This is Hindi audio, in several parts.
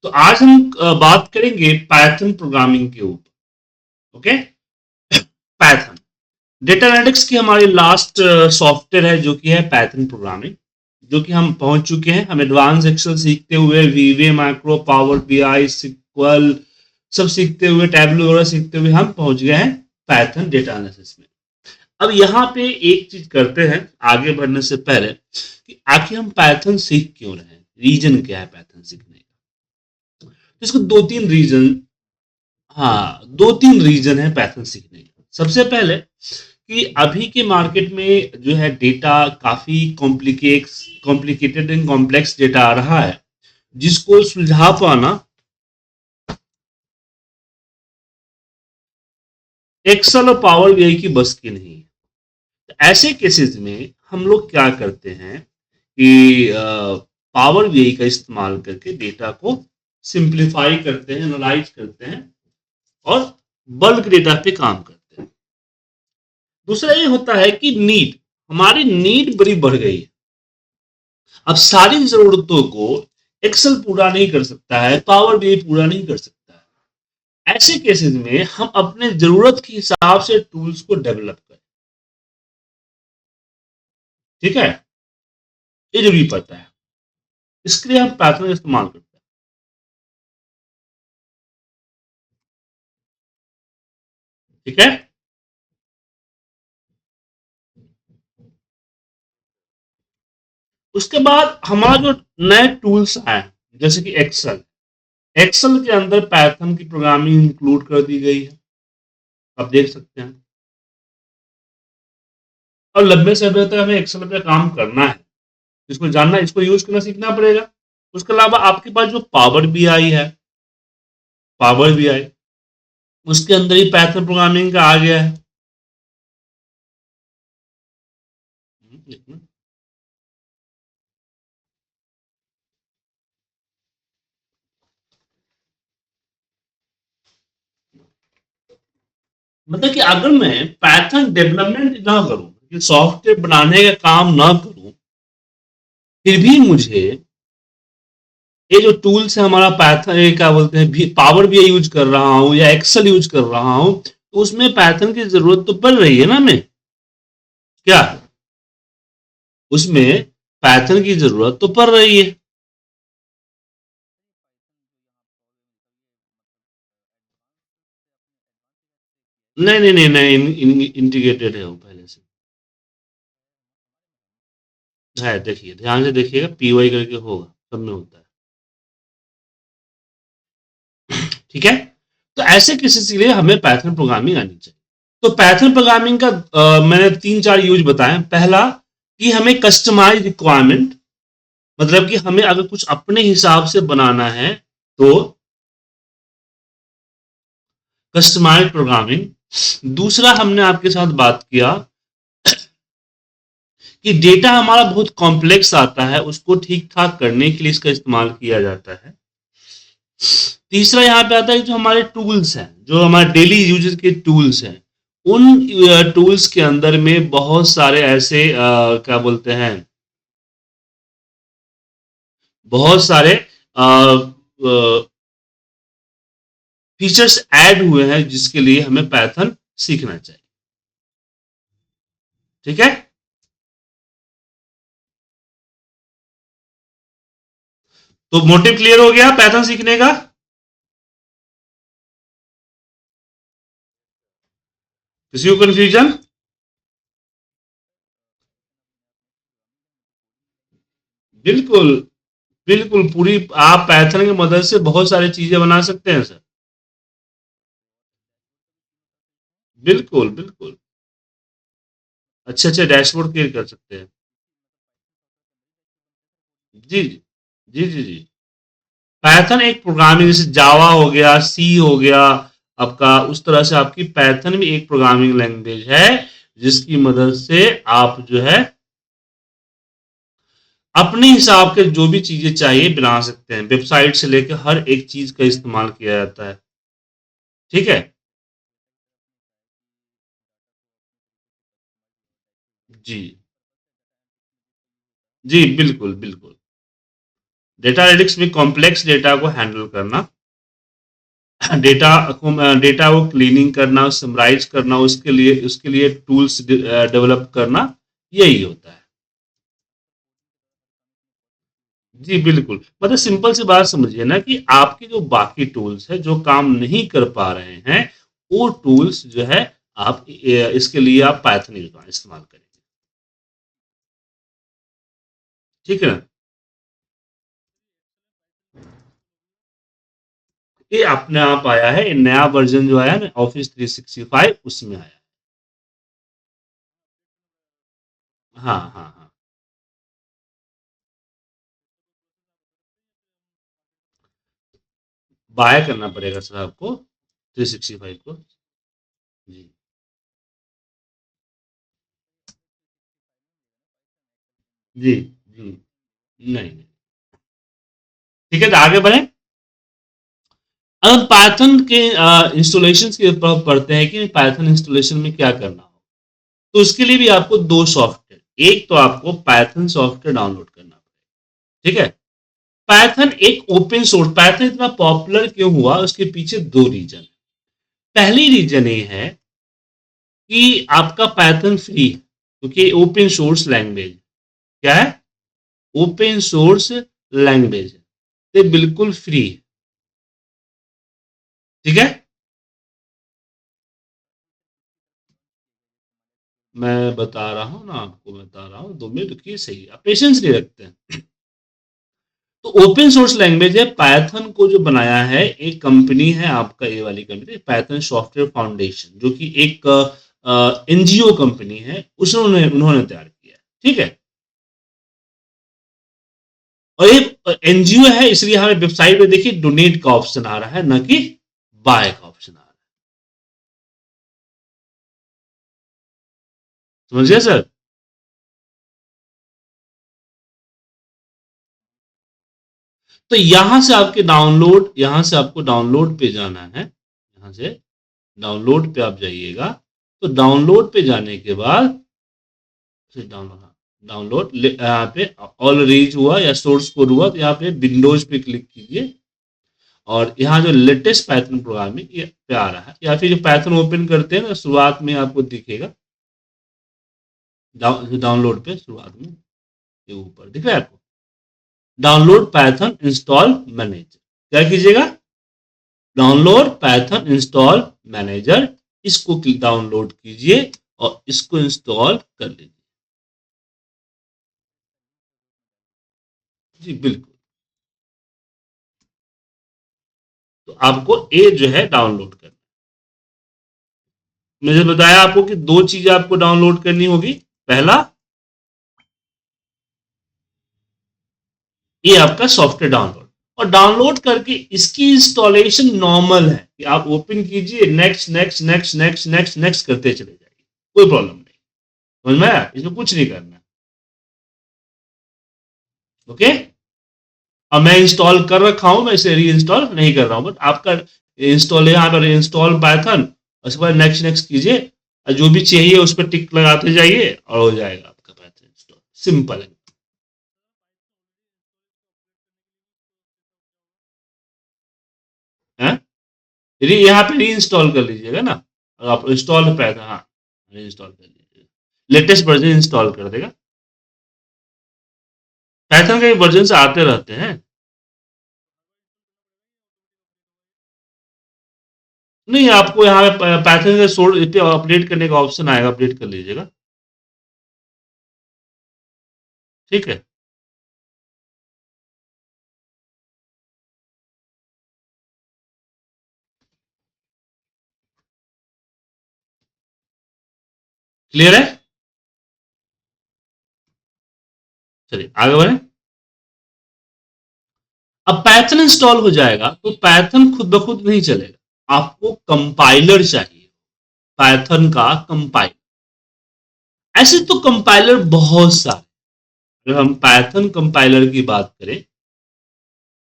तो आज हम बात करेंगे पाइथन प्रोग्रामिंग के ऊपर। ओके, पाइथन डेटा एनालिटिक्स की हमारी लास्ट सॉफ्टवेयर है जो कि है पाइथन प्रोग्रामिंग, जो कि हम पहुंच चुके हैं। हम एडवांस एक्सेल सीखते हुए वीवे मैक्रो पावर बीआई सिक्वल सब सीखते हुए टैबलू वगैरह सीखते हुए हम पहुंच गए हैं पाइथन डेटा एनालिसिस में। अब यहाँ पे एक चीज करते हैं आगे बढ़ने से पहले कि आखिर हम पाइथन सीख क्यों रहे हैं, रीजन क्या है पाइथन सीखने का। तो इसको दो तीन रीजन, हाँ दो तीन रीजन है पाइथन सीखने का। सबसे पहले कि अभी के मार्केट में जो है डेटा काफी कॉम्प्लिकेटेड एंड कॉम्प्लेक्स डेटा आ रहा है, जिसको सुलझा पाना एक्सेल और पावर बीआई की बस की नहीं है। तो ऐसे केसेस में हम लोग क्या करते हैं कि पावर बीआई का इस्तेमाल करके डेटा को सिंप्लीफाई करते हैं, एनालाइज करते हैं और बल्क डेटा पे काम करते हैं। दूसरा ये होता है कि हमारी नीड बड़ी बढ़ गई है। अब सारी जरूरतों को एक्सेल पूरा नहीं कर सकता है, पावर बीआई पूरा नहीं कर सकता है। ऐसे केसेस में हम अपने जरूरत के हिसाब से टूल्स को डेवलप करें। ठीक है, ये जरूरी पड़ता है। इसके लिए हम पैटर्न इस्तेमाल करते हैं। ठीक है, उसके बाद हमारा जो नए टूल्स आए जैसे कि एक्सेल, एक्सेल के अंदर पैथन की प्रोग्रामिंग इंक्लूड कर दी गई है, आप देख सकते हैं। और लंबे समय तक हमें एक्सेल पे काम करना है, इसको जानना, इसको यूज करना सीखना पड़ेगा। उसके अलावा आपके पास जो पावर बीआई है, पावर बीआई उसके अंदर ही पैथन प्रोग्रामिंग का आ गया है। मतलब कि अगर मैं पैथन डेवलपमेंट ना करूं, सॉफ्टवेयर बनाने का काम ना करूं, फिर भी मुझे ये जो टूल्स है हमारा पैथन, ये क्या बोलते हैं, पावर भी यूज कर रहा हूँ या एक्सेल यूज कर रहा हूँ, तो उसमें पैथन की जरूरत तो पड़ रही है ना। मैं क्या, उसमें पैथन की जरूरत तो पड़ रही है। नहीं नहीं नहीं नहीं, इंटीग्रेटेड है वो पहले से है। देखिए ध्यान से देखिएगा, पीवाई करके होगा, सब में होता है। ठीक है, तो ऐसे किसी के लिए हमें पैथन प्रोग्रामिंग आनी चाहिए। तो पैथन प्रोग्रामिंग का मैंने तीन चार यूज बताए। पहला कि हमें कस्टमाइज रिक्वायरमेंट, मतलब कि हमें अगर कुछ अपने हिसाब से बनाना है तो कस्टमाइज प्रोग्रामिंग। दूसरा हमने आपके साथ बात किया कि डेटा हमारा बहुत कॉम्प्लेक्स आता है, उसको ठीक ठाक करने के लिए इसका इस्तेमाल किया जाता है। तीसरा यहाँ पे आता है जो हमारे टूल्स हैं, जो हमारे डेली यूजेस के टूल्स हैं, उन टूल्स के अंदर में बहुत सारे ऐसे क्या बोलते हैं, बहुत सारे फीचर्स ऐड हुए हैं जिसके लिए हमें पैथन सीखना चाहिए। ठीक है, तो मोटिव क्लियर हो गया पैथन सीखने का। किसी को कंफ्यूजन? बिल्कुल, बिल्कुल पूरी, आप पाइथन की मदद से बहुत सारी चीजें बना सकते हैं सर। बिल्कुल बिल्कुल, अच्छे अच्छे डैशबोर्ड क्रिएट कर सकते हैं। जी जी जी जी जी। पाइथन एक प्रोग्रामिंग, जैसे जावा हो गया, सी हो गया आपका, उस तरह से आपकी पाइथन भी एक प्रोग्रामिंग लैंग्वेज है जिसकी मदद से आप जो है अपने हिसाब के जो भी चीजें चाहिए बना सकते हैं। वेबसाइट से लेकर हर एक चीज का इस्तेमाल किया जाता है। ठीक है, जी जी बिल्कुल बिल्कुल। डेटा एनालिटिक्स में कॉम्प्लेक्स डेटा को हैंडल करना, डेटा को क्लीनिंग करना, समराइज करना, उसके लिए टूल्स डेवलप करना, यही होता है। जी बिल्कुल, मतलब सिंपल सी बात समझिए ना कि आपके जो बाकी टूल्स है जो काम नहीं कर पा रहे हैं, वो टूल्स जो है आप इसके लिए आप पाइथन इस्तेमाल करेंगे। ठीक है ना? ये अपने आप आया है, नया वर्जन जो आया ना ऑफिस 365 उसमें आया। हाँ हाँ हाँ। बाय करना पड़ेगा सर आपको 365 को। जी जी जी। नहीं नहीं। ठीक है, तो आगे बढ़े। अब पाइथन के इंस्टॉलेशन के ऊपर पढ़ते हैं कि पाइथन इंस्टॉलेशन में क्या करना हो। तो उसके लिए भी आपको दो सॉफ्टवेयर, एक तो आपको पाइथन सॉफ्टवेयर डाउनलोड करना पड़ेगा। ठीक है। पाइथन एक ओपन सोर्स, पाइथन इतना पॉपुलर क्यों हुआ उसके पीछे दो रीजन है। पहली रीजन ये है कि आपका पाइथन फ्री है क्योंकि ओपन सोर्स लैंग्वेज। क्या है? ओपन सोर्स लैंग्वेज है, तो बिल्कुल फ्री है। ठीक है। मैं बता रहा हूं ना, आपको बता रहा हूं, 2 मिनट रुकिए, सही है, पेशेंस नहीं रखते हैं। तो ओपन सोर्स लैंग्वेज है। पाइथन को जो बनाया है एक कंपनी है, आपका ये वाली कंपनी पाइथन सॉफ्टवेयर फाउंडेशन, जो कि एक एनजीओ कंपनी है, उसने उन्होंने तैयार किया है। ठीक है। और ये एनजीओ है, इसलिए हमें वेबसाइट पे देखिए डोनेट का ऑप्शन आ रहा है, न कि बाय का ऑप्शन आ रहा है। समझिए सर। तो यहां से आपको डाउनलोड पे जाना है। यहां से डाउनलोड पे आप जाइएगा। तो डाउनलोड पे जाने के बाद डाउनलोड, डाउनलोड यहाँ पे ऑल रीच हुआ या सोर्स कोड हुआ, तो यहाँ पे विंडोज पे क्लिक कीजिए। और यहाँ जो लेटेस्ट पाइथन प्रोग्रामिंग ये पे आ रहा है, या फिर जो पाइथन ओपन करते हैं ना शुरुआत में आपको दिखेगा, डाउनलोड पे शुरुआत में ये ऊपर दिख रहा है आपको, डाउनलोड पाइथन इंस्टॉल मैनेजर। क्या कीजिएगा? डाउनलोड पाइथन इंस्टॉल मैनेजर, इसको डाउनलोड कीजिए और इसको इंस्टॉल कर लीजिए। जी बिल्कुल। तो आपको ए जो है डाउनलोड करना। मैंने बताया आपको कि दो चीजें आपको डाउनलोड करनी होगी। पहला, ये आपका सॉफ्टवेयर डाउनलोड, और डाउनलोड करके इसकी इंस्टॉलेशन नॉर्मल है कि आप ओपन कीजिए, next next next next next next करते चले जाइए, कोई प्रॉब्लम नहीं। समझ में आया? इसमें कुछ नहीं करना। ओके। अब मैं इंस्टॉल कर रखा हूं, मैं इसे री इंस्टॉल नहीं कर रहा हूं, बट आपका इंस्टॉल यहाँ पर इंस्टॉल पाइथन, उसके बाद नेक्स्ट नेक्स्ट कीजिए, और जो भी चाहिए उस पर टिक लगाते जाइए और हो जाएगा आपका पाइथन इंस्टॉल। सिंपल है। हैं? यहाँ पे री इंस्टॉल कर लीजिएगा ना, और आप इंस्टॉल पाइथन, हाँ री इंस्टॉल कर लीजिएगा, लेटेस्ट वर्जन इंस्टॉल कर देगा। पाइथन के वर्जन आते रहते हैं। नहीं, आपको यहाँ पे पाइथन के सोर्स पे अपडेट करने का ऑप्शन आएगा, अपडेट कर लीजिएगा। ठीक है। क्लियर है? चलिए आगे बढ़े। अब पाइथन इंस्टॉल हो जाएगा तो पाइथन खुद ब खुद नहीं चलेगा, आपको कंपाइलर चाहिए, पाइथन का कंपाइलर। ऐसे तो कंपाइलर बहुत सारे, अगर हम पाइथन कंपाइलर की बात करें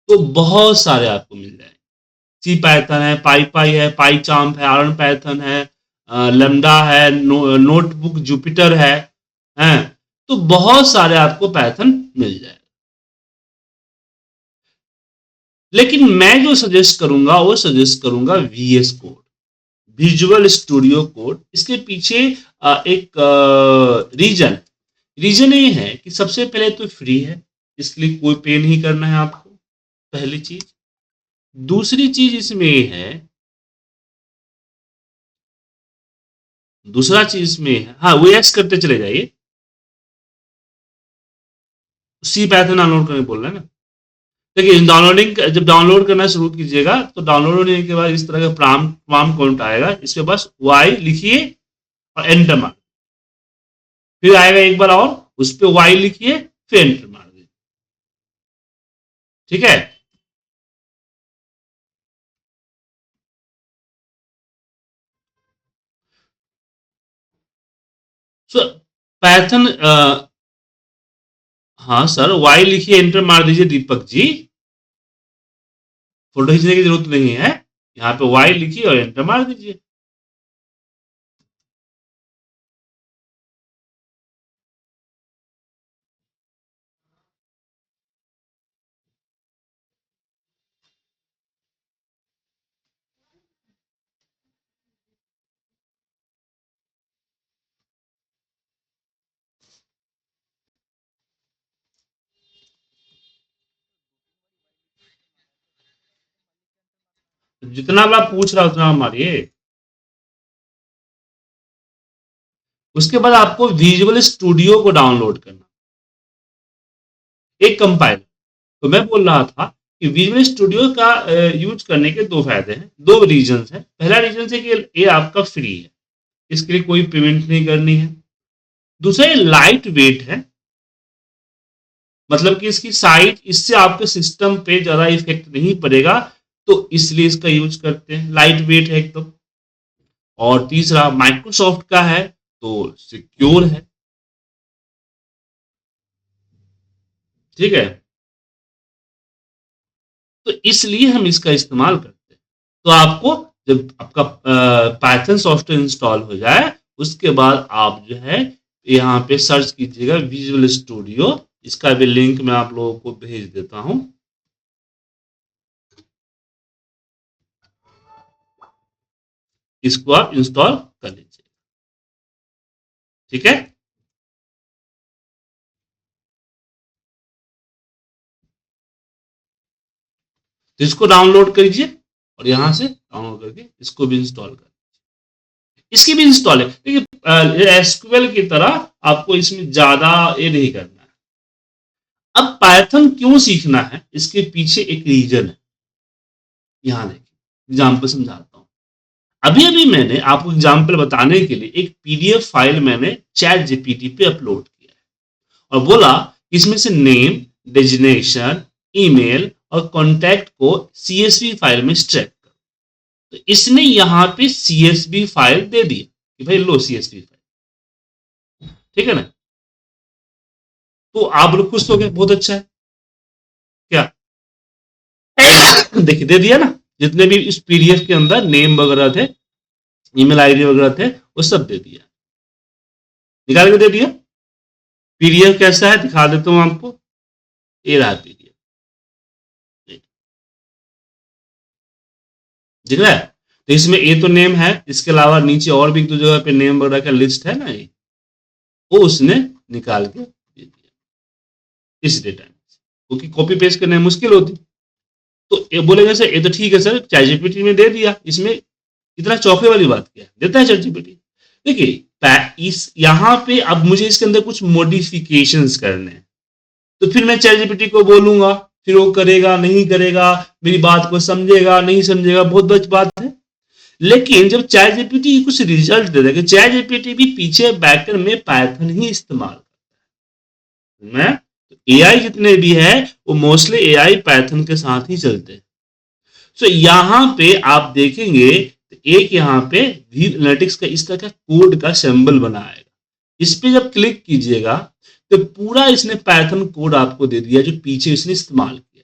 तो बहुत सारे आपको मिल जाएंगे। सी पाइथन है, पाई है, पाई चाम्प है, आरन पाइथन है, लैम्डा है, नोटबुक जुपिटर है। तो बहुत सारे आपको पाइथन मिल जाएगा। लेकिन मैं जो सजेस्ट करूंगा वो सजेस्ट करूंगा VS code, visual studio code. इसके पीछे एक रीजन रीजन ये है कि सबसे पहले तो फ्री है, इसलिए कोई पे नहीं करना है आपको, पहली चीज। दूसरी चीज इसमें ये है, दूसरा चीज इसमें है, हाँ वो एक्स करते चले जाइए, सी पैथन डाउनलोड करने बोल रहे हैं ना। देखिए डाउनलोडिंग, जब डाउनलोड करना शुरू कीजिएगा तो डाउनलोड होने के बाद इस तरह का प्राम काउंट आएगा, इस पे बस वाई लिखिए और एंटर मार, फिर आएगा एक बार और उस पे वाई लिखिए फिर एंटर मार दीजिए, ठीक है। सो पैथन, हाँ सर वाई लिखिए एंटर मार दीजिए दीपक जी, फोटो खींचने की जरूरत नहीं है, यहाँ पे वाई लिखिए और एंटर मार दीजिए। जितना बार पूछ रहा उतना मारिए। उसके बाद आपको विजुअल स्टूडियो को डाउनलोड करना, एक कंपाइलर। तो मैं बोल रहा था कि विजुअल स्टूडियो का यूज करने के दो फायदे हैं, दो रीजन है। पहला रीजन है कि ये आपका फ्री है, इसके लिए कोई पेमेंट नहीं करनी है। दूसरा ये लाइट वेट है, मतलब कि इसकी साइज, इससे आपके सिस्टम पे ज्यादा इफेक्ट नहीं पड़ेगा, तो इसलिए इसका यूज करते हैं, लाइट वेट है एकदम। और तीसरा माइक्रोसॉफ्ट का है तो सिक्योर है, ठीक है, तो इसलिए हम इसका इस्तेमाल करते हैं। तो आपको जब आपका पाइथन सॉफ्टवेयर इंस्टॉल हो जाए उसके बाद आप जो है यहाँ पे सर्च कीजिएगा विजुअल स्टूडियो, इसका भी लिंक मैं आप लोगों को भेज देता हूं, इसको आप इंस्टॉल कर लीजिए, ठीक है। तो इसको डाउनलोड कीजिए और यहां से डाउनलोड करके इसको भी इंस्टॉल कर, इसकी भी इंस्टॉल है। देखिए एसक्यूएल की तरह आपको इसमें ज्यादा ये नहीं करना है। अब पाइथन क्यों सीखना है, इसके पीछे एक रीजन है, यहां देखिए एग्जाम्पल समझाता हूं। अभी अभी मैंने आपको एग्जाम्पल बताने के लिए एक पीडीएफ फाइल मैंने चैट जीपीटी पे अपलोड किया है और बोला इसमें से नेम, डेजिग्नेशन, ईमेल और कॉन्टैक्ट को सीएसवी फाइल में एक्सट्रैक्ट करो। तो इसने यहां पे सीएसवी फाइल दे दिया कि भाई लो सीएसवी फाइल, ठीक है ना। तो आप लोग खुश हो गए, बहुत अच्छा है क्या। देखिए दे दिया ना, जितने भी इस पीडीएफ के अंदर नेम वगैरह थे, ईमेल आईडी वगैरह थे, वो सब दे दिया, निकाल के दे दिया। पीडीएफ कैसा है दिखा देता हूं आपको, ये रहा पीडीएफ, दिख रहा है। तो इसमें ये तो नेम है, इसके अलावा नीचे और भी एक दो जगह पे नेम वगैरह का लिस्ट है ना, ये वो उसने निकाल के दे दिया इस डेटा में, क्योंकि कॉपी पेस्ट करने में मुश्किल होती। तो ये बोले जैसे ये तो ठीक है सर चैट जीपीटी में दे दिया, इसमें इतना चौंके वाली बात क्या है, देता है चैट जीपीटी। देखिए इस यहाँ पे अब मुझे इसके अंदर कुछ मॉडिफिकेशंस करने हैं, तो फिर मैं चैट जीपीटी को बोलूंगा, फिर वो करेगा नहीं करेगा, मेरी बात को समझेगा नहीं समझेगा, बहुत बड़ी बात है। लेकिन जब चैट जीपीटी कुछ रिजल्ट दे देगा, चैट जीपीटी भी पीछे बैकएंड में पाइथन ही इस्तेमाल करता है, एआई जितने भी है वो मोस्टली एआई पाइथन के साथ ही चलते हैं। सो यहां पे आप देखेंगे एक यहाँ पे व्यू एनालिटिक्स का इस तरह का कोड का सिंबल बनाएगा, इस पे जब क्लिक कीजिएगा तो पूरा इसने पाइथन कोड आपको दे दिया जो पीछे इसने इस्तेमाल किया।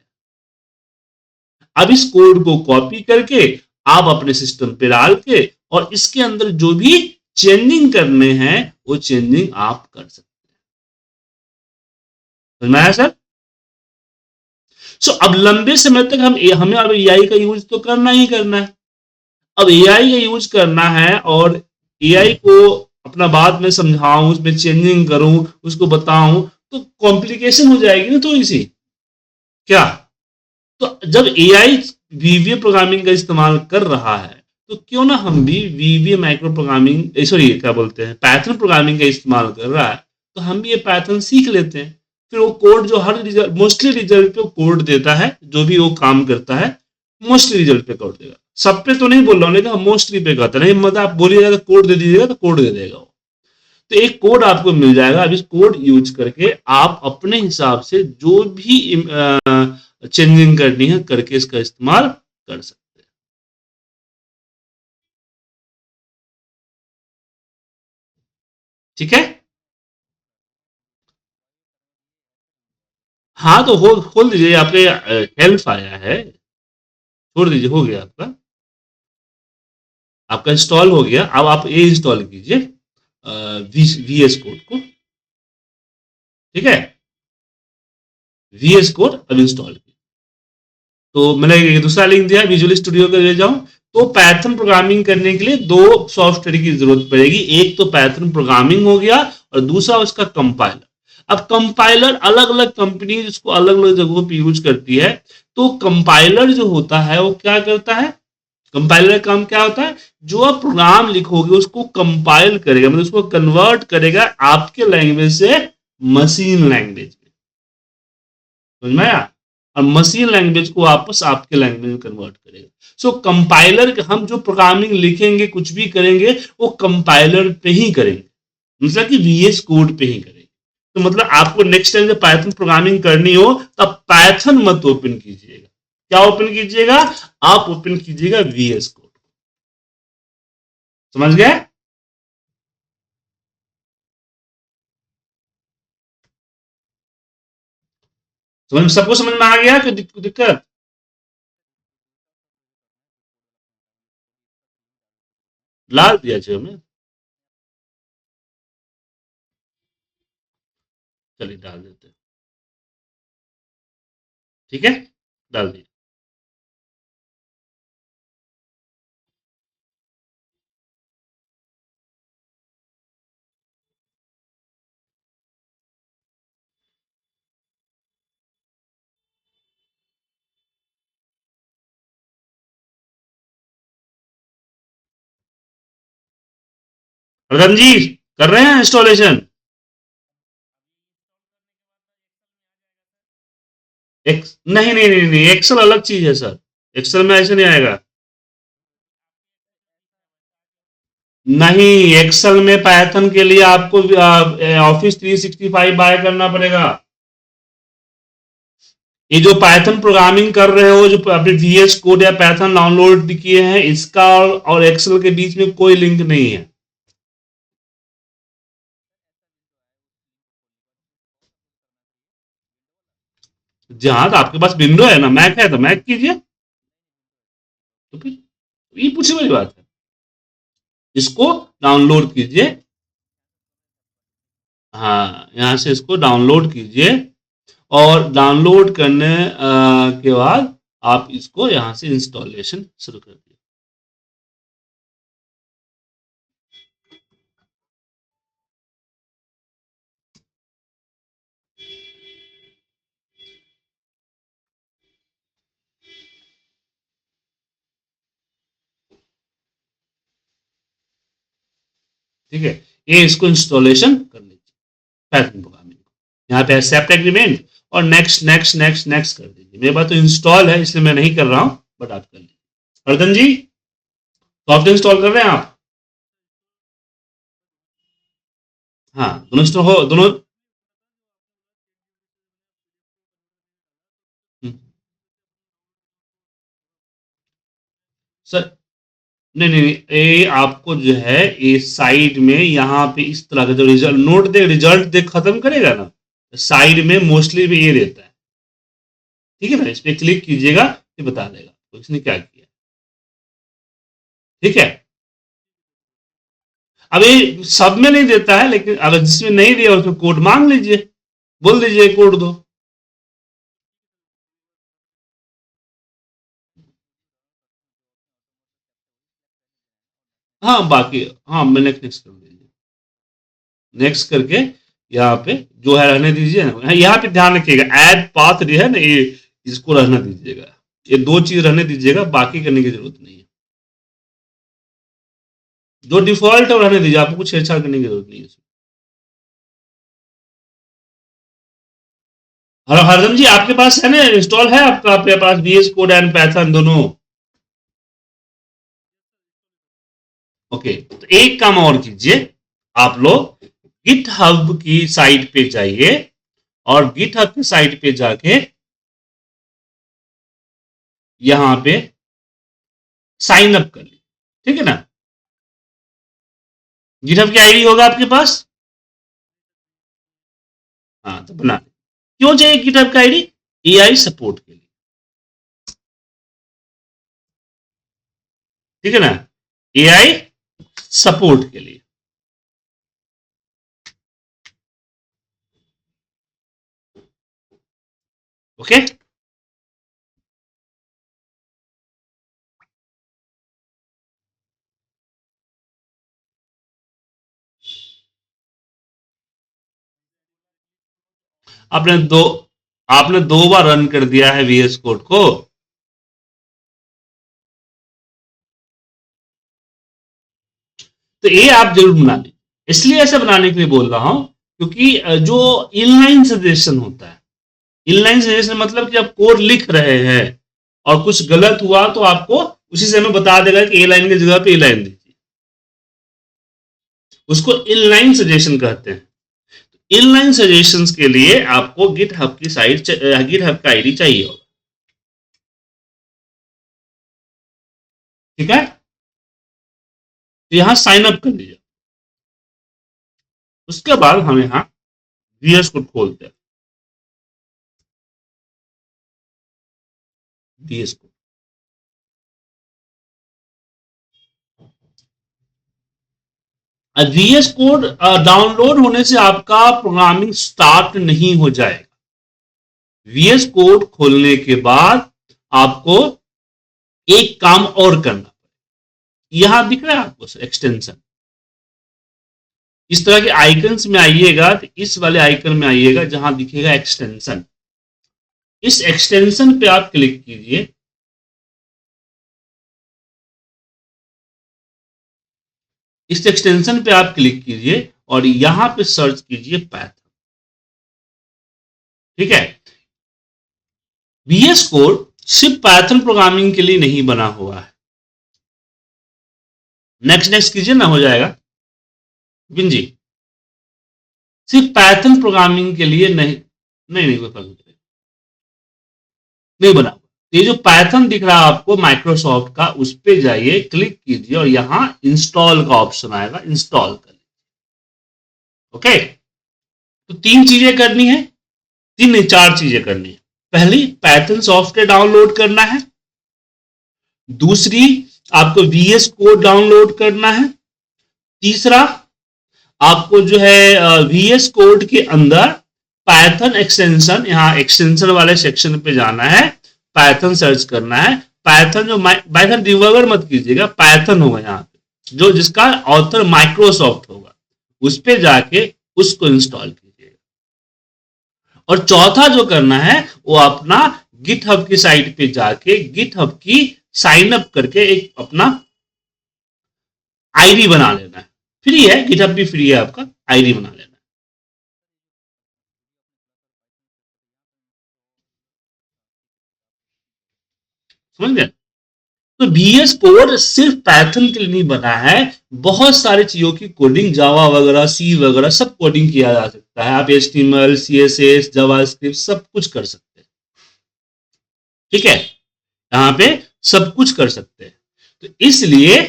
अब इस कोड को कॉपी करके आप अपने सिस्टम पे डाल के और इसके अंदर जो भी चेंजिंग करने हैं वो चेंजिंग आप कर सकते हैं, समझ में आया सर। सो अब लंबे समय तक हमें अब एआई का यूज तो करना ही करना है। अब एआई का यूज करना है और एआई को अपना बात में समझाऊं, उसमें चेंजिंग करूं, उसको बताऊं, तो कॉम्प्लिकेशन हो जाएगी ना थोड़ी सी। क्या? तो जब एआई वीवीए प्रोग्रामिंग का इस्तेमाल कर रहा है, तो क्यों ना हम भी वीवीए माइक्रो प्रोग्रामिंग, सॉरी क्या बोलते हैं, पैथर्न प्रोग्रामिंग का इस्तेमाल कर रहा है, तो हम भी ये पैथर्न सीख लेते हैं। फिर वो कोड जो हर रिजल्ट, मोस्टली रिजल्ट पे कोड देता है, जो भी वो काम करता है मोस्टली रिजल्ट पे कोड देगा। सब पे तो नहीं बोल रहा हूँ, लेकिन मोस्टली पे कहता नहीं, मतलब आप बोलिएगा तो कोड दे दीजिएगा तो कोड दे देगा वो। तो एक कोड आपको मिल जाएगा। अब इस कोड यूज करके आप अपने हिसाब से जो भी चेंजिंग करनी है करके इसका इस्तेमाल कर सकते हैं। ठीक है। हाँ तो खोल दीजिए, आपके हेल्प आया है, छोड़ दीजिए, हो गया आपका। आपका इंस्टॉल हो गया। अब आप ये इंस्टॉल कीजिए वीएस कोड को। ठीक है, वीएस कोड अब इंस्टॉल कीजिए। तो मैंने ये दूसरा लिंक दिया, विजुअल स्टूडियो का ले जाऊं। तो पैथर्न प्रोग्रामिंग करने के लिए दो सॉफ्टवेयर की जरूरत पड़ेगी। एक तो पैथर्न प्रोग्रामिंग हो गया और दूसरा उसका कंपाइलर। अब कंपाइलर अलग अलग कंपनी इसको अलग अलग जगहों पर यूज करती है। तो कंपाइलर जो होता है वो क्या करता है, कंपाइलर का काम क्या होता है, जो आप प्रोग्राम लिखोगे उसको कंपाइल करेगा, मतलब उसको कन्वर्ट करेगा आपके लैंग्वेज से मशीन लैंग्वेज में। समझ में आया? और मशीन लैंग्वेज को वापस आपके लैंग्वेज में कन्वर्ट करेगा। सो कंपाइलर, हम जो प्रोग्रामिंग लिखेंगे कुछ भी करेंगे वो कंपाइलर पे ही करेंगे, मतलब कि वीएस कोड पे ही करेंगे। तो मतलब आपको नेक्स्ट टाइम जब पाइथन प्रोग्रामिंग करनी हो तब पाइथन मत ओपन कीजिएगा। क्या ओपन कीजिएगा? आप ओपन कीजिएगा वीएस कोड। समझ गए? सबको समझ में आ गया कि दिक्कत? डाल दिया जो हमें, चलिए डाल देते हैं। ठीक है, डाल दिया। प्रधान जी कर रहे हैं इंस्टॉलेशन? नहीं नहीं नहीं नहीं, एक्सेल अलग चीज है सर। एक्सेल में ऐसे नहीं आएगा। नहीं, एक्सेल में पाइथन के लिए आपको ऑफिस 365 बाय करना पड़ेगा। ये जो पाइथन प्रोग्रामिंग कर रहे हो, जो अभी वीएस कोड या पाइथन डाउनलोड किए हैं, इसका और एक्सेल के बीच में कोई लिंक नहीं है। जहां तो आपके पास विंडो है ना, मैक है तो मैक कीजिए। तो फिर ये पूछी वाली बात है। इसको डाउनलोड कीजिए। हाँ, यहाँ से इसको डाउनलोड कीजिए और डाउनलोड करने के बाद आप इसको यहाँ से इंस्टॉलेशन शुरू कर दिए। ठीक है, ये इसको इंस्टॉलेशन कर लीजिए पाइथन प्रोग्रामिंग को। यहाँ पे एक्सेप्ट एग्रीमेंट और नेक्स्ट नेक्स्ट नेक्स्ट नेक्स्ट कर दीजिए। मेरे पास तो इंस्टॉल है इसलिए मैं नहीं कर रहा हूँ, बट आप कर लीजिए। हरदन जी, सॉफ्टवेयर इंस्टॉल कर रहे हैं आप? हाँ, दोनों इंस्टॉल हो दोनों। हम्म, सर नहीं नहीं नहीं, ये आपको जो है ये साइड में यहाँ पे इस तरह का जो रिजल्ट नोट दे, रिजल्ट दे खत्म करेगा ना, साइड में मोस्टली भी ये रहता है। ठीक है ना, इस पे क्लिक कीजिएगा, ये बता देगा तो इसने क्या किया। ठीक है, अब ये सब में नहीं देता है, लेकिन अगर जिसमें नहीं दिया उसमें कोड मांग लीजिए, बोल दीजिए कोड दो। हाँ बाकी, हाँ मैंने नेक्स्ट कर दीजिए, नेक्स्ट करके यहाँ पे जो है रहने दीजिए ना, यहाँ पे ध्यान रखिएगा ऐड पाथ जो है ना, ये इसको रहना दीजिएगा, ये दो चीज रहने दीजिएगा, बाकी करने की जरूरत नहीं है। जो डिफॉल्ट है वो रहने दीजिए, आपको कुछ छेड़छाड़ करने की जरूरत नहीं है। हेलो हरदम जी, आपके पास है ना, इंस्टॉल है आपका, आपके पास VS कोड एंड पाइथन दोनों? ओके, तो एक काम और कीजिए, आप लोग गिट हब की साइट पे जाइए और गिट हब की साइट पे जाके यहां पे साइन अप कर लीजिए, ठीक है ना। गिट हब की आईडी होगा आपके पास? हाँ तो बना, क्यों चाहिए गिट हब का आईडी? AI सपोर्ट के लिए, ठीक है ना, AI सपोर्ट के लिए। ओके, आपने दो आपने 2 बार रन कर दिया है VS कोड को। तो ये आप जरूर बना लें, इसलिए ऐसा बनाने के लिए बोल रहा हूं, क्योंकि जो इनलाइन सजेशन होता है, इनलाइन सजेशन मतलब कि आप कोड लिख रहे हैं और कुछ गलत हुआ तो आपको उसी समय बता देगा कि ए लाइन की जगह पे ए लाइन दीजिए, उसको इनलाइन सजेशन कहते हैं। इनलाइन सजेशंस के लिए आपको गिट हब की साइट, गिट हब का आईडी चाहिए होगा, ठीक है। तो यहां साइन अप कर लीजिए, उसके बाद हम यहां VS कोड खोलते हैं, VS code. VS code download होने से आपका प्रोग्रामिंग स्टार्ट नहीं हो जाएगा। VS कोड खोलने के बाद आपको एक काम और करना पड़ेगा, यहां दिख रहा है आपको एक्सटेंशन, इस तरह के आइकन्स में आइएगा, तो इस वाले आइकन में आइएगा जहां दिखेगा एक्सटेंशन, इस एक्सटेंशन पे आप क्लिक कीजिए। इस एक्सटेंशन पे आप क्लिक कीजिए और यहां पे सर्च कीजिए पाइथन, ठीक है। VS कोड सिर्फ पाइथन प्रोग्रामिंग के लिए नहीं बना हुआ है। नेक्स्ट नेक्स्ट कीजिए ना, हो जाएगा विन जी। सिर्फ पाइथन प्रोग्रामिंग के लिए नहीं, नहीं नहीं कोई फर्क नहीं बना। ये जो पाइथन दिख रहा है आपको माइक्रोसॉफ्ट का, उस पे जाइए, क्लिक कीजिए और यहां इंस्टॉल का ऑप्शन आएगा, इंस्टॉल कर लीजिए। ओके, तो 3 चीजें करनी है, 3 नहीं 4 चीजें करनी है। पहली, पाइथन सॉफ्टवेयर डाउनलोड करना है। दूसरी, आपको VS कोड डाउनलोड करना है। तीसरा, आपको जो है VS कोड के अंदर पाइथन एक्सटेंशन, यहां एक्सटेंशन वाले सेक्शन पे जाना है, पाइथन सर्च करना है। पाइथन जो पाइथन डिबगर मत कीजिएगा, पाइथन होगा यहाँ पे, जो जिसका ऑथर माइक्रोसॉफ्ट होगा, उस पे जाके उसको इंस्टॉल कीजिएगा। और चौथा जो करना है, वो अपना गिटहब की साइट पे जाके गिटहब की साइन अप करके एक अपना आईडी बना लेना है। फ्री है, गिटहब भी फ्री है, आपका आईडी बना लेना है, समझ गए। तो VS कोड सिर्फ पाइथन के लिए नहीं बना है, बहुत सारी चीजों की कोडिंग, जावा वगैरह, सी वगैरह सब कोडिंग किया जा सकता है। आप HTML, CSS, जावास्क्रिप्ट सब कुछ कर सकते हैं, ठीक है, यहाँ पे सब कुछ कर सकते हैं। तो इसलिए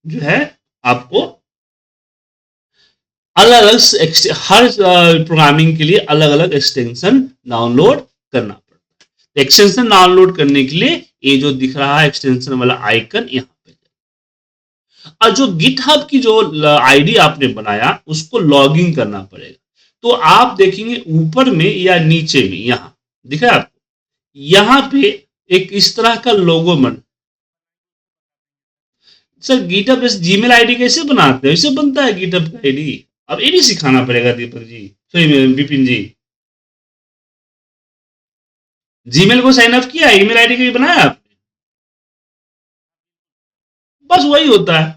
जो है आपको अलग अलग हर प्रोग्रामिंग के लिए अलग अलग एक्सटेंशन डाउनलोड करना पड़ता है। एक्सटेंशन डाउनलोड करने के लिए ये जो दिख रहा है एक्सटेंशन वाला आइकन, यहाँ पे, और जो गिटहब की जो आईडी आपने बनाया उसको लॉगिन करना पड़ेगा। तो आप देखेंगे ऊपर में या नीचे में, यहां दिख रहा है आपको, यहां पे एक इस तरह का लोगो बन, सर गिटहब जैसे जीमेल आईडी कैसे बनाते हैं, ऐसे बनता है गिटहब का आईडी? अब ये नहीं सिखाना पड़ेगा दीपक जी, सॉरी विपिन जी। जीमेल को साइन अप किया, ईमेल आईडी भी बनाया आपने, बस वही होता है।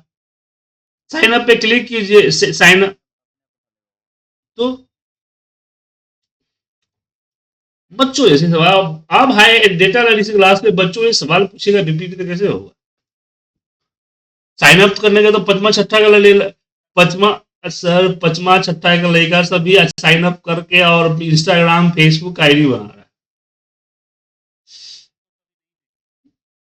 साइन अप पे क्लिक कीजिए, साइन अप। तो बच्चों जैसे सवाल, आप हाई डेटा एनालिसिस क्लास में बच्चों ये सवाल पूछेगा बीपीपी तो कैसे होगा? साइन अप करने का तो पचमा छठा का ले, पचमा सर पचमा छठा का लेकर सभी साइन अप करके और इंस्टाग्राम फेसबुक आईडी बना रहा है।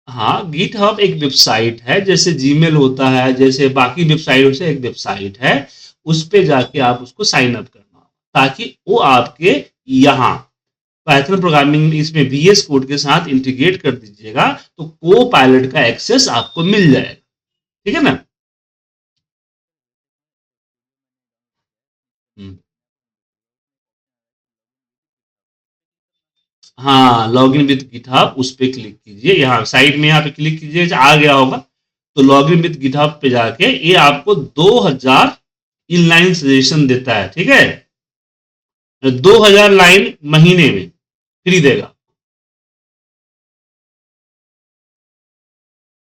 हाँ, गिटहब एक वेबसाइट है, जैसे जीमेल होता है, जैसे बाकी वेबसाइटों से एक वेबसाइट है। उस पे जाके आप उसको साइन अप करना होगा, ताकि वो आपके यहाँ पाइथन प्रोग्रामिंग इसमें वीएस कोड के साथ इंटीग्रेट कर दीजिएगा, तो को पायलट का एक्सेस आपको मिल जाएगा। ठीक है ना? हम्म। हाँ, लॉगिन विद गिटहब उस पे क्लिक कीजिए, यहाँ साइड में यहाँ पे क्लिक कीजिए, आ गया होगा। तो लॉगिन विद गिटहब पे जाके ये आपको 2000 इनलाइन सजेशन देता है। ठीक है, 2000 लाइन महीने में फ्री देगा।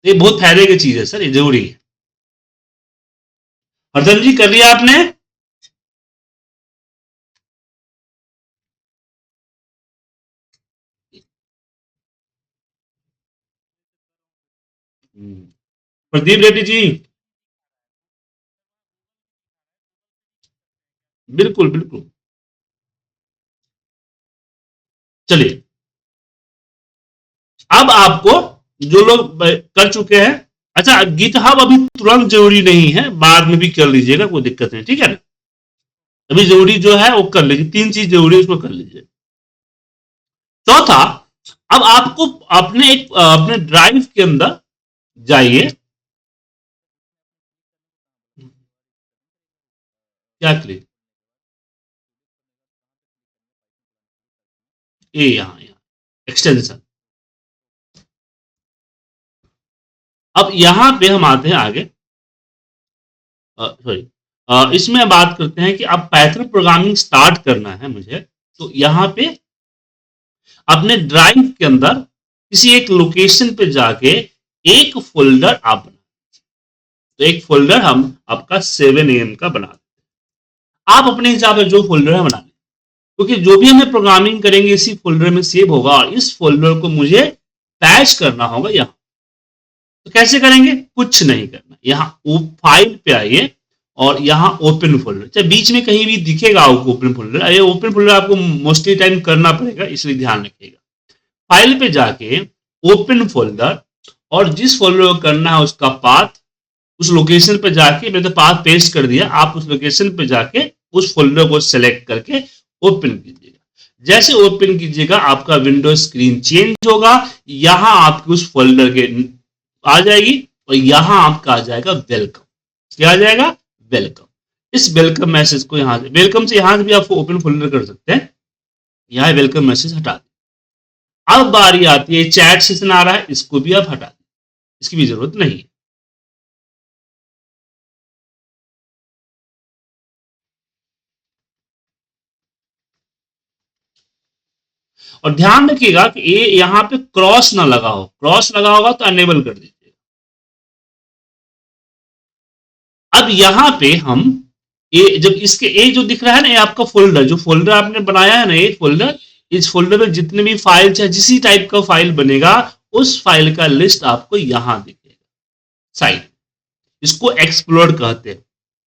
ये बहुत फायदे की चीज है सर, ये जरूरी है। हरदम जी कर लिया आपने? प्रदीप रेड्डी जी, बिल्कुल बिल्कुल। चलिए, अब आपको जो लोग कर चुके हैं, अच्छा गिटहब अभी तुरंत जरूरी नहीं है, बाद में भी कर लीजिएगा, कोई दिक्कत नहीं। ठीक है ना? अभी जरूरी जो है वो कर लीजिए, 3 चीज जरूरी है, उसको कर लीजिए। चौथा, अब आपको अपने एक अपने ड्राइव के अंदर जाइए। क्या क्लिक? ये यहाँ एक्सटेंशन। अब यहां पे हम आते हैं आगे, सॉरी, इसमें बात करते हैं कि अब पाइथन प्रोग्रामिंग स्टार्ट करना है मुझे, तो यहां पे अपने ड्राइव के अंदर किसी एक लोकेशन पे जाके एक फोल्डर आप बना, तो एक फोल्डर हम आपका 7 AM का बना दें। आप अपने हिसाब से जो फोल्डर है बना लें, क्योंकि जो भी हमें प्रोग्रामिंग करेंगे इसी फोल्डर में सेव होगा, और इस फोल्डर को मुझे पैच करना होगा यहां। तो कैसे करेंगे? कुछ नहीं करना, यहाँ फाइल पे आइए और यहाँ ओपन फोल्डर, चाहे बीच में कहीं भी दिखेगा आपको ओपन फोल्डर, ये ओपन फोल्डर आपको मोस्टली टाइम करना पड़ेगा, इसलिए ध्यान रखिएगा। फाइल पे जाके ओपन फोल्डर, और जिस फोल्डर को करना है उसका पाथ, उस लोकेशन पे जाके, मैंने तो पाथ पेस्ट कर दिया, आप उस लोकेशन पे जाके उस फोल्डर को सिलेक्ट करके ओपन कीजिएगा। जैसे ओपन कीजिएगा आपका विंडो स्क्रीन चेंज होगा, यहां आपके उस फोल्डर के आ जाएगी, और यहां आपका आ जाएगा वेलकम। क्या आ जाएगा? वेलकम। इस वेलकम मैसेज को यहां से, वेलकम से यहां से भी आपको ओपन फोल्डर कर सकते हैं, यहां वेलकम मैसेज हटा दें। अब बारी आती है चैट सेशन आ रहा है, इसको भी आप हटा दें, इसकी भी जरूरत नहीं है। और ध्यान रखिएगा कि ये यहां पे क्रॉस ना लगा हो, क्रॉस लगा होगा तो अनेबल कर दीजिए। अब यहां पे हम ये जब इसके ये जो दिख रहा है ना, ये आपका फोल्डर, जो फोल्डर आपने बनाया है ना, ये फोल्डर, इस फोल्डर में जितने भी फाइल चाहे जिसी टाइप का फाइल बनेगा, उस फाइल का लिस्ट आपको यहां दिखेगा साइड। इसको एक्सप्लोर कहते हैं,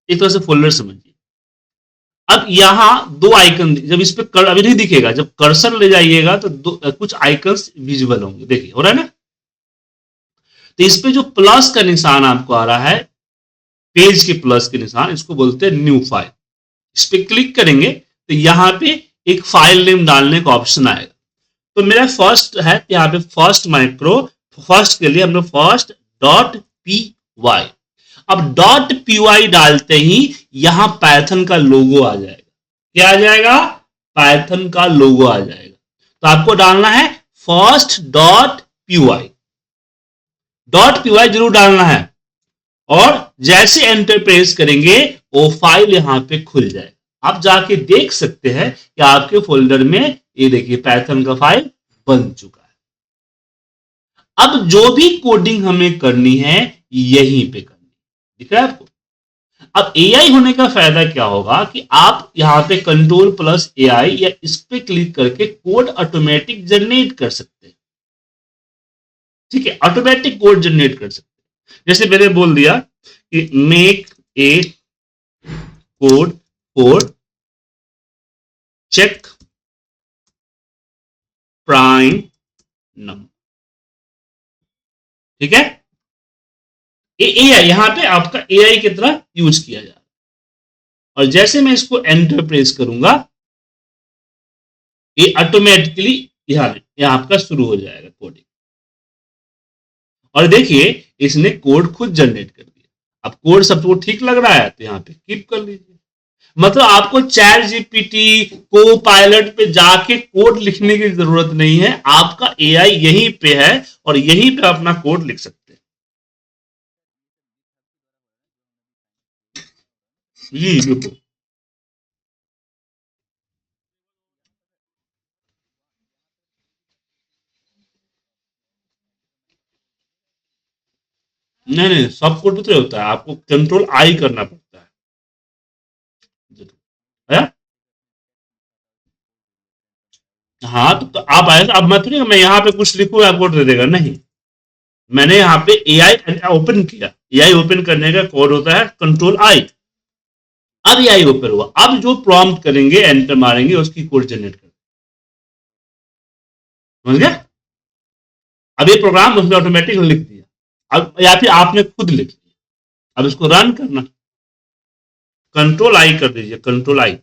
एक तरह से फोल्डर समझिए। अब यहां दो आइकन, जब इस पे अभी नहीं दिखेगा, जब कर्सर ले जाइएगा तो कुछ आइकन्स विजिबल होंगे, देखिए हो रहा है ना? तो इस पे जो प्लस का निशान आपको आ रहा है, पेज के प्लस के निशान, इसको बोलते हैं न्यू फाइल। इस पे क्लिक करेंगे तो यहां पे एक फाइल नेम डालने का ऑप्शन आएगा। तो मेरा फर्स्ट है, यहाँ पे फर्स्ट माइक्रो, फर्स्ट के लिए हमने फर्स्ट डॉट पी वाई। अब डॉट पी वाई डालते ही यहां पाइथन का लोगो आ जाएगा। क्या आ जाएगा? पाइथन का लोगो आ जाएगा। तो आपको डालना है first dot P Y, dot P Y जरूर डालना है। और जैसे एंटर प्रेस करेंगे वो फाइल यहां पे खुल जाए। आप जाके देख सकते हैं कि आपके फोल्डर में ये देखिए पाइथन का फाइल बन चुका है। अब जो भी कोडिंग हमें करनी है यहीं पे करनी है। दिख रहा है आपको? अब एआई होने का फायदा क्या होगा कि आप यहां पे कंट्रोल प्लस एआई या इस पे क्लिक करके कोड ऑटोमेटिक जनरेट कर सकते हैं। ठीक है, ऑटोमेटिक कोड जनरेट कर सकते हैं। जैसे मैंने बोल दिया कि make a code for check prime number. ठीक है, एआई यहां पे आपका एआई की तरह यूज किया जा रहा है। और जैसे मैं इसको एंटर प्रेस करूंगा ये ऑटोमेटिकली यहां आपका शुरू हो जाएगा कोडिंग। और देखिए इसने कोड खुद जनरेट कर दिया। अब कोड सबको ठीक लग रहा है तो यहां पे कीप कर लीजिए। मतलब आपको चैट जीपीटी को पायलट पे जाके कोड लिखने की जरूरत नहीं है, आपका एआई यहीं पे है और यहीं पे अपना कोड लिख सकते हैं। जी बिल्कुल। नहीं नहीं, सब कोड तो होता है, आपको कंट्रोल आई करना पड़ता है। हाँ तो आप आए अब मत नहीं मैं यहाँ पे कुछ लिखूँ या कोड दे देगा, नहीं। मैंने यहाँ पे एआई ओपन किया, एआई ओपन करने का कोड होता है कंट्रोल आई। अब एआई ओपन हुआ, अब जो प्रॉम्प्ट करेंगे एंटर मारेंगे उसकी कोड जनरेट कर, समझ गया? अब ये प्रोग्राम उसने ऑटोमेटिक लिख दिया, अब या फिर आपने खुद लिख दिया। अब इसको रन करना, कंट्रोल आई कर दीजिए, कंट्रोल आई।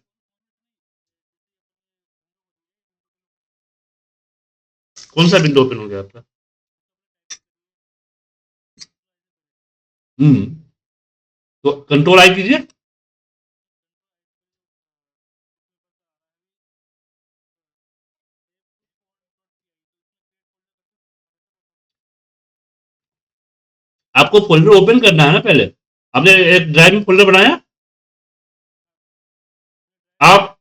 कौन सा विंडो ओपन हो गया आपका? हम्म, तो कंट्रोल आई कीजिए। आपको फोल्डर ओपन करना है ना पहले। आपने एक ड्राइव में फोल्डर बनाया, आप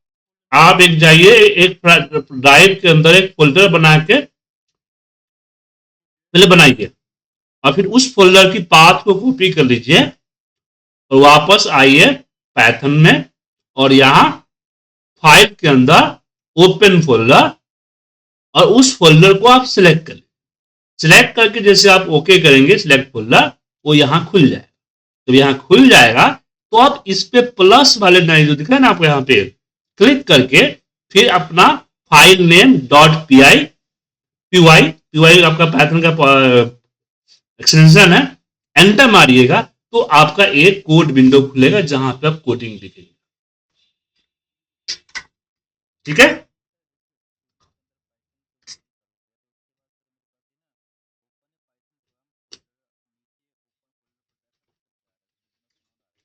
आप एक जाइए, एक ड्राइव के अंदर एक फोल्डर बना के पहले बनाइए और फिर उस फोल्डर की पाथ को कॉपी कर लीजिए और वापस आइए पाइथन में और यहां फाइल के अंदर ओपन फोल्डर और उस फोल्डर को आप सिलेक्ट करें। सिलेक्ट करके जैसे आप ओके करेंगे सिलेक्ट फोल्डर, वो यहां खुल जाएगा। जब यहां खुल जाएगा तो आप इस पे प्लस वाले लाइन जो दिख रहा है ना आपको यहां पे क्लिक करके फिर अपना file name dot P Y आपका पाइथन का एक्सटेंशन है, एंटर मारिएगा तो आपका एक कोड विंडो खुलेगा जहां पे आप कोडिंग लिखेंगे। ठीक है,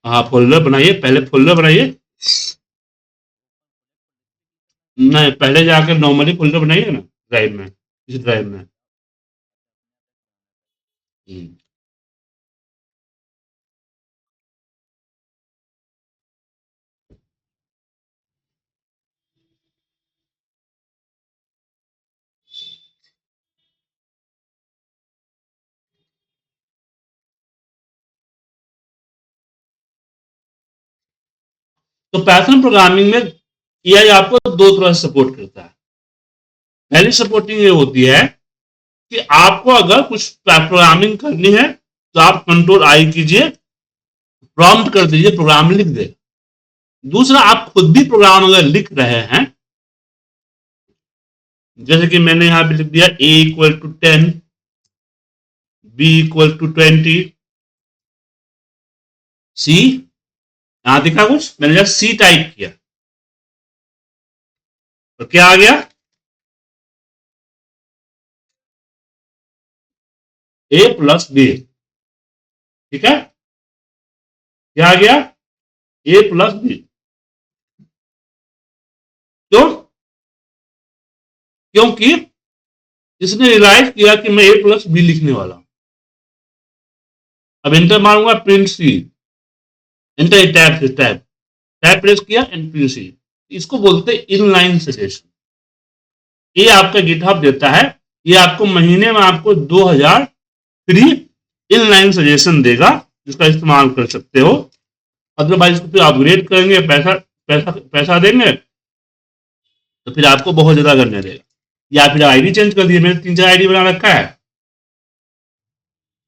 हाँ फोल्डर बनाइए, पहले फोल्डर बनाइए। नहीं, पहले जाकर नॉर्मली फोल्डर बनाइए ना ड्राइव में, इस ड्राइव में। हम्म। तो पाइथन प्रोग्रामिंग में एआई आपको दो तरह से सपोर्ट करता है। पहली सपोर्टिंग ये होती है कि आपको अगर कुछ प्रोग्रामिंग करनी है तो आप कंट्रोल आई कीजिए, प्रॉम्प्ट कर दीजिए, प्रोग्राम लिख दे। दूसरा, आप खुद भी प्रोग्राम अगर लिख रहे हैं, जैसे कि मैंने यहां पे लिख दिया a equal to 10, b equal to 20, C, यहां दिखा कुछ, मैंने जब सी टाइप किया तो क्या आ गया? a plus B. ठीक है, क्या आ गया? a plus B. क्यों? क्योंकि इसने रियलाइज किया कि मैं a प्लस बी लिखने वाला हूं। अब एंटर मारूंगा, प्रिंट सी, एंटर, टैब से टैब प्रेस किया एंड प्रिंट सी। इसको बोलते हैं इनलाइन सजेशन। ये आपका गिटहब देता है, ये आपको महीने में आपको 2000 फ्री इनलाइन सजेशन देगा, जिसका इस्तेमाल कर सकते हो। अदरवाइज इसको फिर अपग्रेड करेंगे, पैसा पैसा पैसा देंगे तो फिर आपको बहुत ज्यादा करने देगा। या फिर आईडी चेंज कर दिए, मैंने 3-4 आईडी बना रखा है,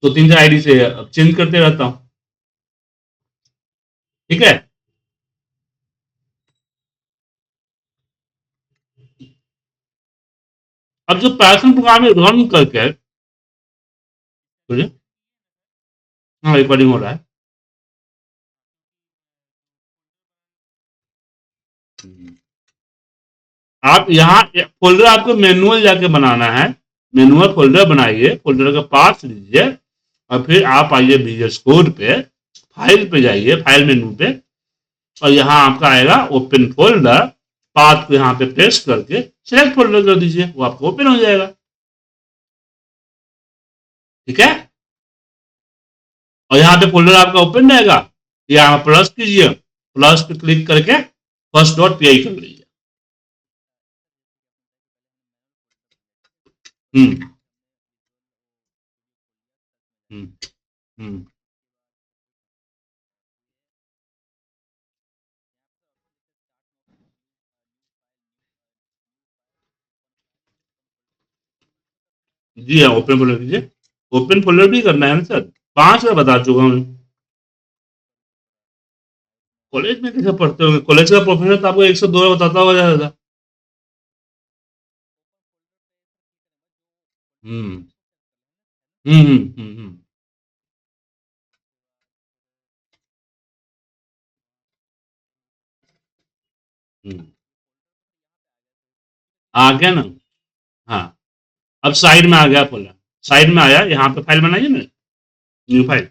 तो 3-4 आईडी से अब चेंज करते रहता हूं। ठीक है, अब जो पैशन प्रोग्राम में रन करके, बोलिए। हाँ, रिकॉर्डिंग हो रहा है। आप यहाँ फोल्डर आपको मैनुअल जाके बनाना है, मैनुअल फोल्डर बनाइए, फोल्डर का पाथ लीजिए और फिर आप आइए विजुअल कोड पे, फाइल पे जाइए, फाइल मेनू पे, और यहाँ आपका आएगा ओपन फोल्डर, पाथ को यहाँ पे प्रेस करके सिलेक्ट फोल्डर कर दीजिए, वो आपको ओपन हो जाएगा। ठीक है, और यहाँ पे फोल्डर आपका ओपन रहेगा, यहाँ प्लस कीजिए, प्लस पे क्लिक करके फर्स्ट डॉट पी आई कर लीजिए। हम्म हम्म हम्म जी हाँ, ओपन फोल्डर कीजिए। ओपन फोल्डर भी करना है ना सर, 5 बार बता चुका हूँ। कॉलेज में कैसे पढ़ते होंगे, कॉलेज का प्रोफेसर तो आपको 102 बताता होगा ज्यादा। हम्म हम्म। हम्म। आ गया ना। हाँ, अब साइड में आ गया फोल्डर, साइड में आया, यहाँ पे फाइल बनाइए ना, new file.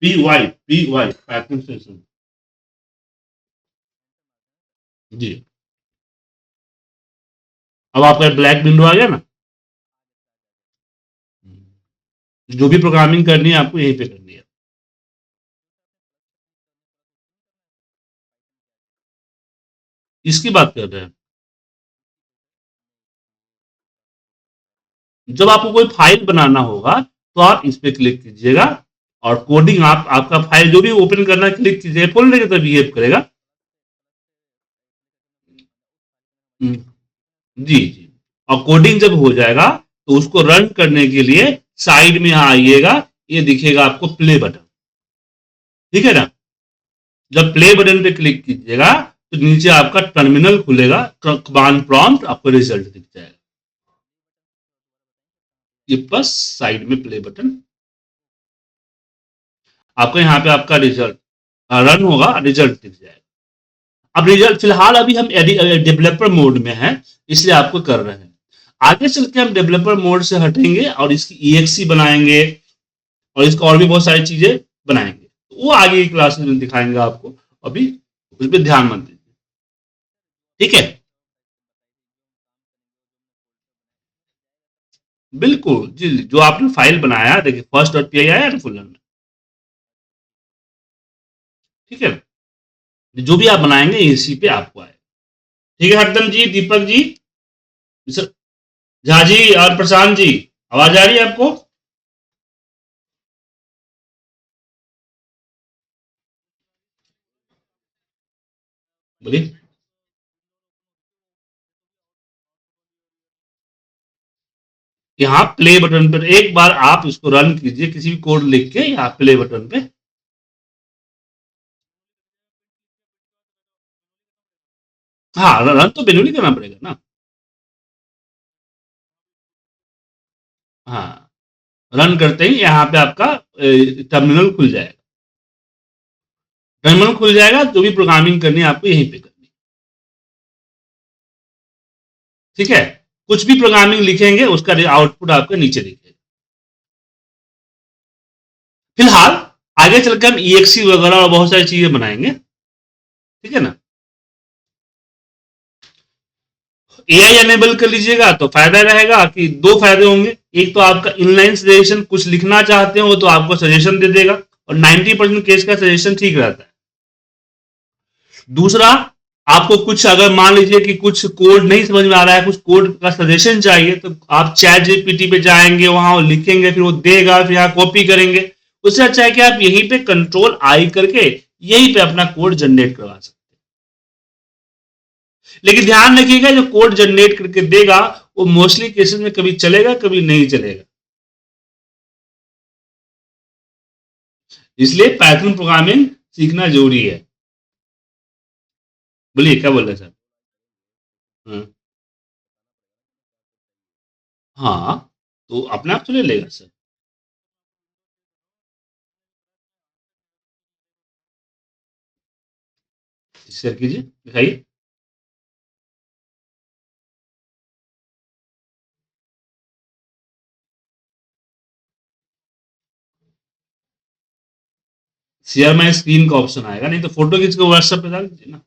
P Y packing station. जी, अब आपका ब्लैक विंडो आ गया ना। जो भी प्रोग्रामिंग करनी है आपको यहीं पे करनी है। इसकी बात कर रहे हैं, जब आपको कोई फाइल बनाना होगा तो आप इस पे क्लिक कीजिएगा, और कोडिंग आप आपका फाइल जो भी ओपन करना क्लिक कीजिएगा, फोल्डर की तरह बिहेव करेगा। हम्म, जी जी, और कोडिंग जब हो जाएगा तो उसको रन करने के लिए साइड में यहाँ आइएगा, ये दिखेगा आपको प्ले बटन। ठीक है ना, जब प्ले बटन पे क्लिक कीजिएगा तो नीचे आपका टर्मिनल खुलेगा, कमांड प्रॉम्प्ट आपको रिजल्ट दिख जाएगा। ये बस साइड में प्ले बटन, आपको यहाँ पे आपका रिजल्ट रन होगा, रिजल्ट दिख जाएगा। अब रिजल्ट फिलहाल अभी हम डेवलपर मोड में हैं, इसलिए आपको कर रहे हैं। आगे चल के हम डेवलपर मोड से हटेंगे और इसकी ईएक्सी बनाएंगे, और इसको और भी बहुत सारी चीजें बनाएंगे, तो वो आगे की क्लासेस में दिखाएंगे आपको। अभी उस पर ध्यान मत दीजिए। ठीक है, बिल्कुल जी जी, जो आपने फाइल बनाया देखिए, फर्स्ट डॉट पी आई आया ना फुल में। ठीक है, जो भी आप बनाएंगे इसी पे आपको आएगा। ठीक है हरदम जी, दीपक जी, झा जी और प्रशांत जी, आवाज आ रही है आपको? बोलिए। यहाँ प्ले बटन पर एक बार आप इसको रन कीजिए, किसी भी कोड लिख के यहाँ प्ले बटन पे। हाँ, रन तो मैन्युअली करना पड़ेगा ना। हाँ, रन करते ही यहाँ पे आपका टर्मिनल खुल जाएगा, टर्मिनल खुल जाएगा, जो भी प्रोग्रामिंग करनी है आपको यहीं पे करनी है। ठीक है, कुछ भी प्रोग्रामिंग लिखेंगे उसका आउटपुट आपको नीचे दिखेगा। फिलहाल आगे चलकर हम ईएक्सी वगैरह और बहुत सारी चीजें बनाएंगे। ठीक है ना, एआई एनेबल कर लीजिएगा तो फायदा रहेगा कि दो फायदे होंगे। एक तो आपका इनलाइन सजेशन, कुछ लिखना चाहते हो तो आपको सजेशन दे देगा, और 90% केस का सजेशन ठीक रहता है। दूसरा, आपको कुछ अगर मान लीजिए कि कुछ कोड नहीं समझ में आ रहा है, कुछ कोड का सजेशन चाहिए, तो आप चैट जीपीटी पे जाएंगे, वहां लिखेंगे, फिर वो देगा, फिर यहाँ कॉपी करेंगे। उससे अच्छा है कि आप यहीं पे कंट्रोल आई करके यहीं पे अपना कोड जनरेट करवा सकते हैं। लेकिन ध्यान रखिएगा, जो कोड जनरेट करके देगा वो मोस्टली केसेस में कभी चलेगा, कभी नहीं चलेगा। इसलिए पाइथन प्रोग्रामिंग सीखना जरूरी है। बोलिए, क्या बोल रहे हैं सर? हाँ, हाँ, तो अपने आप चले लेगा सर। शेयर कीजिए, दिखाइए। शेयर माई स्क्रीन का ऑप्शन आएगा, नहीं तो फोटो खींच के व्हाट्सएप पे डाल दीजिए ना।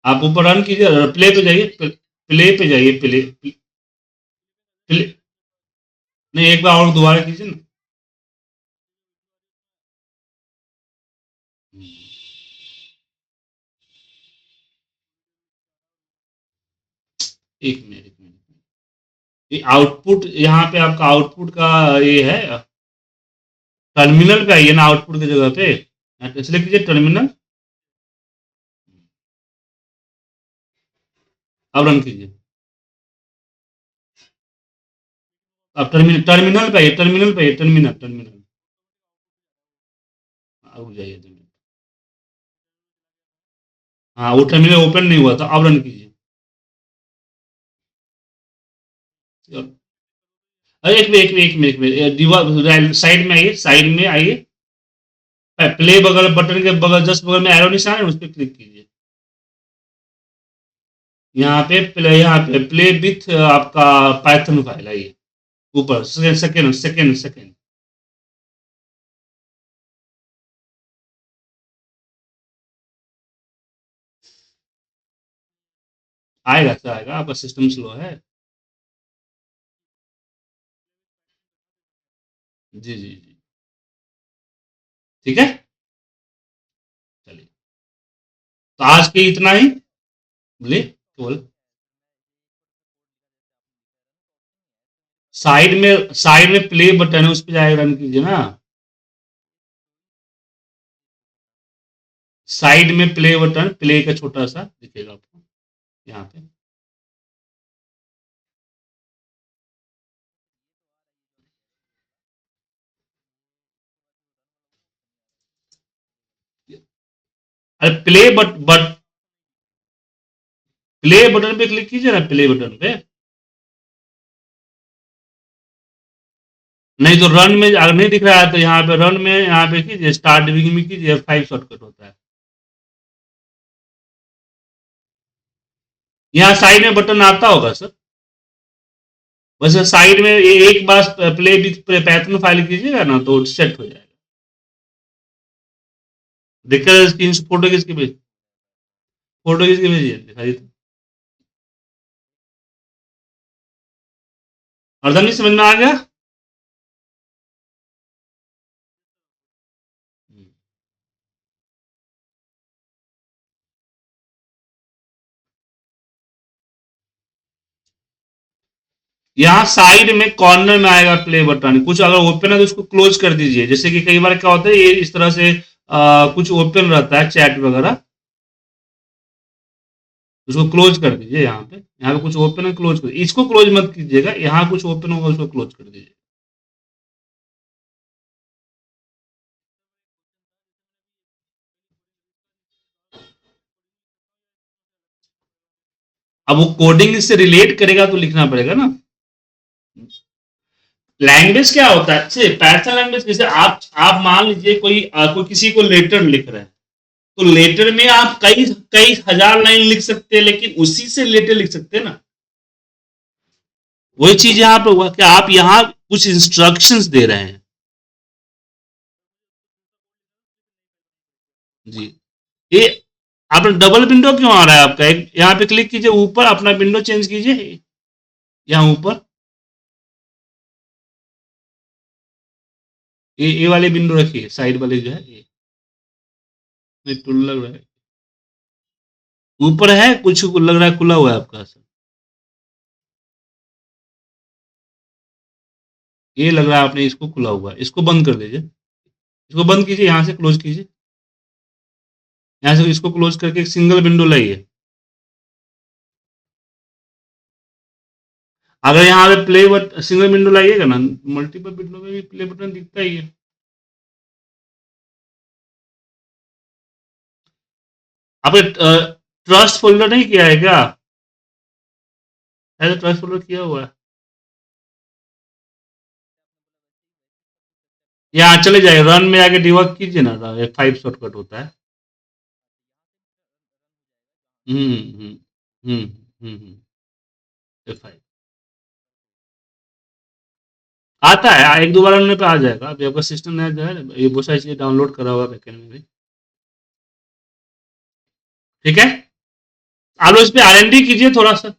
आप ऊपर रन कीजिए, प्ले पे जाइए, प्ले पे जाइए, प्ले। नहीं, एक बार और दोबारा कीजिए ना। एक मिनट, एक मिनट। ये आउटपुट, यहाँ पे आपका आउटपुट का ये है, टर्मिनल पे आइए ना, आउटपुट की जगह पे इसलिए कीजिए टर्मिनल। अब रन कीजिए। अब टर्मिनल पे आइए, टर्मिनल पे आइए, टर्मिनल, टर्मिनल। रुक जाइए 2 मिनट। हाँ, वो टर्मिनल ओपन नहीं हुआ था, अब रन कीजिए। अरे एक मिनट, एक मिनट, एक मिनट, एक मिनट, साइड में आइए, साइड में आइए। प्ले बगल बटन के बगल, जस्ट बगल में एरो निशान है, उस पर क्लिक कीजिए। यहाँ पे प्ले विथ आपका पाइथन फाइल है ये, ऊपर सेकेंड, सेकेंड, सेकेंड, सेकेंड। आएगा सर, आएगा, आपका सिस्टम स्लो है। जी, जी, जी। ठीक है, चलिए। तो आज के इतना ही। बोलिए, केवल साइड में प्ले बटन है, उस पर जाए रन कीजिए ना। साइड में प्ले बटन, प्ले का छोटा सा दिखेगा आपको यहाँ पे। अरे प्ले बटन पे क्लिक कीजिए ना, प्ले बटन पे। नहीं तो रन में अगर नहीं दिख रहा है तो यहाँ पे रन में, यहाँ पे कीजिए, स्टार्ट डिविंग में कीजिए, F5 शॉर्टकट होता है। यहाँ साइड में बटन आता होगा सर। वैसे साइड में एक बार प्ले विथ पैथन फाइल कीजिएगा ना तो सेट हो जाएगा। दिक्कत स्क्रीन से फोटो किसकी भेज, फोटो किसकी भेजिए, दिखाइए तो। अर्धन नहीं समझ में आ गया? यहाँ साइड में कॉर्नर में आएगा प्ले बटन, कुछ अगर ओपन है तो उसको क्लोज कर दीजिए। जैसे कि कई बार क्या होता है, ये इस तरह से कुछ ओपन रहता है चैट वगैरह, उसको क्लोज कर दीजिए। यहाँ पे कुछ ओपन है, क्लोज कर, इसको क्लोज मत कीजिएगा, यहाँ कुछ ओपन होगा उसको क्लोज कर दीजिए। अब वो कोडिंग इससे रिलेट करेगा तो लिखना पड़ेगा ना। लैंग्वेज क्या होता है, जैसे पैथन लैंग्वेज, जैसे आप मान लीजिए कोई किसी को लेटर लिख रहे हैं, तो लेटर में आप कई कई हजार लाइन लिख सकते हैं, लेकिन उसी से लेटर लिख सकते हैं ना। वही चीज यहाँ पे हुआ कि आप यहाँ कुछ इंस्ट्रक्शंस दे रहे हैं, जी। ये आपने डबल विंडो क्यों आ रहा है आपका? एक यहाँ पे क्लिक कीजिए, ऊपर अपना विंडो चेंज कीजिए, यहाँ ऊपर ये वाले विंडो रखिए, साइड वाले जो है ये टूल लग रहा है, ऊपर है कुछ लग रहा है खुला हुआ है आपका सर, ये लग रहा है आपने इसको खुला हुआ है, इसको बंद कर दीजिए, इसको बंद कीजिए, यहाँ से क्लोज कीजिए, यहाँ से इसको क्लोज करके एक सिंगल विंडो लाइए। अगर यहाँ पे प्ले बट सिंगल विंडो लाइएगा ना, मल्टीपल विंडो में भी प्ले बटन दिखता ही है। आपने ट्रस्ट फोल्डर नहीं किया है क्या? है तो ट्रस्ट फोल्डर किया हुआ है, यहाँ चले जाइए, रन में आके डिवर्क कीजिए ना, F5 शॉर्टकट होता है। हम्म हम्म हम्म F5 आता है, एक दो बार होने पे आ जाएगा, अभी आपका सिस्टम नया जो है ये बहुत सारी चीजें डाउनलोड करा हुआ है बैकएंड में भी। ठीक है, आप लोग इस पे R&D कीजिए थोड़ा सा,